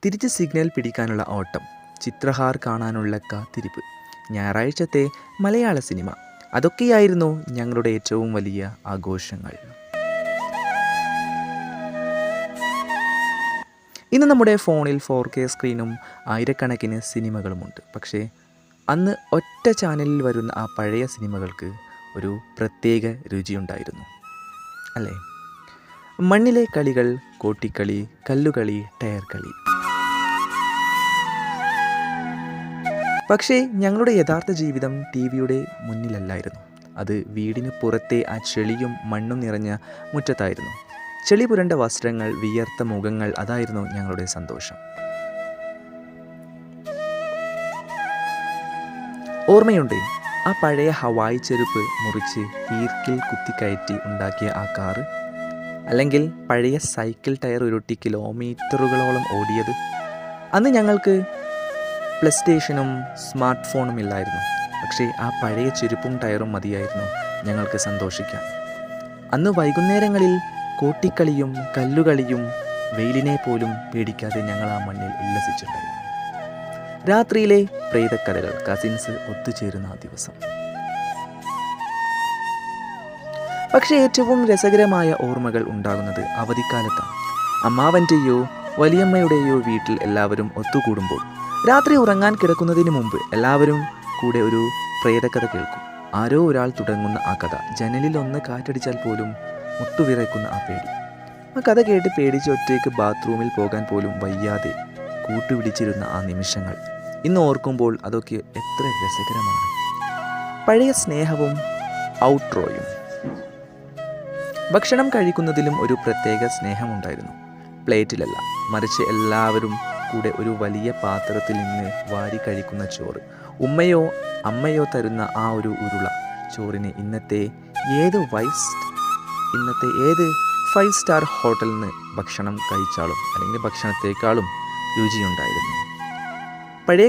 തിരിച്ച് സിഗ്നൽ പിടിക്കാനുള്ള ഓട്ടം, ചിത്രഹാർ കാണാനുള്ള കാത്തിരിപ്പ്, ഞായറാഴ്ചത്തെ മലയാള സിനിമ, അതൊക്കെയായിരുന്നു ഞങ്ങളുടെ ഏറ്റവും വലിയ ആഘോഷങ്ങൾ. ഇന്ന് നമ്മുടെ ഫോണിൽ 4K സ്ക്രീനും ആയിരക്കണക്കിന് സിനിമകളുമുണ്ട്. പക്ഷേ അന്ന് ഒറ്റ ചാനലിൽ വരുന്ന ആ പഴയ സിനിമകൾക്ക് ഒരു പ്രത്യേക രുചിയുണ്ടായിരുന്നു, അല്ലേ? മണ്ണിലെ കളികൾ, കോട്ടിക്കളി, കല്ലുകളി, ടയർ കളി. പക്ഷേ ഞങ്ങളുടെ യഥാർത്ഥ ജീവിതം ടി വിയുടെ മുന്നിലല്ലായിരുന്നു. അത് വീടിന് പുറത്തെ ആ ചെളിയും മണ്ണും നിറഞ്ഞ മുറ്റത്തായിരുന്നു. ചെളി പുരണ്ട വസ്ത്രങ്ങൾ, വിയർത്ത മുഖങ്ങൾ, അതായിരുന്നു ഞങ്ങളുടെ സന്തോഷം. ഓർമ്മയുണ്ട് ആ പഴയ ഹവായി ചെരുപ്പ് മുറിച്ച് ഈർക്കിൽ കുത്തിക്കയറ്റി ഉണ്ടാക്കിയ ആ കാറ്, അല്ലെങ്കിൽ പഴയ സൈക്കിൾ ടയർ ഉരുട്ടി കിലോമീറ്ററുകളോളം ഓടിയത്. അന്ന് ഞങ്ങൾക്ക് പ്ലേ സ്റ്റേഷനും സ്മാർട്ട് ഫോണും ഇല്ലായിരുന്നു. പക്ഷേ ആ പഴയ ചെരുപ്പും ടയറും മതിയായിരുന്നു ഞങ്ങൾക്ക് സന്തോഷിക്കാൻ. അന്ന് വൈകുന്നേരങ്ങളിൽ കോട്ടിക്കളിയും കല്ലുകളിയും വെയിലിനെ പോലും പേടിക്കാതെ ഞങ്ങൾ ആ മണ്ണിൽ ഉല്ലസിച്ചിട്ടുണ്ടായിരുന്നു. രാത്രിയിലെ പ്രേതക്കഥകൾ, കസിൻസ് ഒത്തുചേരുന്ന ആ ദിവസം. പക്ഷേ ഏറ്റവും രസകരമായ ഓർമ്മകൾ ഉണ്ടാകുന്നത് അവധിക്കാലത്താണ്. അമ്മാവൻ്റെയോ വലിയമ്മയുടെയോ വീട്ടിൽ എല്ലാവരും ഒത്തുകൂടുമ്പോൾ രാത്രി ഉറങ്ങാൻ കിടക്കുന്നതിന് മുമ്പ് എല്ലാവരും കൂടെ ഒരു പ്രേതകഥ കേൾക്കും. ആരോ ഒരാൾ തുടങ്ങുന്ന ആ കഥ, ജനലിൽ ഒന്ന് കാറ്റടിച്ചാൽ പോലും മുട്ടുവിറയ്ക്കുന്ന ആ പേടി. ആ കഥ കേട്ട് പേടിച്ച് ഒറ്റയ്ക്ക് ബാത്റൂമിൽ പോകാൻ പോലും വയ്യാതെ കൂട്ടുപിടിച്ചിരുന്ന ആ നിമിഷങ്ങൾ ഇന്ന് ഓർക്കുമ്പോൾ അതൊക്കെ എത്ര രസകരമാണ്. പഴയ സ്നേഹവും ഔട്ട്രോയും. ഭക്ഷണം കഴിക്കുന്നതിലും ഒരു പ്രത്യേക സ്നേഹമുണ്ടായിരുന്നു. പ്ലേറ്റിലല്ല, മറിച്ച് എല്ലാവരും കൂടെ ഒരു വലിയ പാത്രത്തിൽ നിന്ന് വാരി കഴിക്കുന്ന ചോറ്. ഉമ്മയോ അമ്മയോ തരുന്ന ആ ഒരു ഉരുള ചോറിന് ഇന്നത്തെ ഏത് 5 സ്റ്റാർ ഹോട്ടലിൽ നിന്ന് ഭക്ഷണം കഴിച്ചാലും അല്ലെങ്കിൽ ഭക്ഷണത്തേക്കാളും രുചിയുണ്ടായിരുന്നു. പഴയ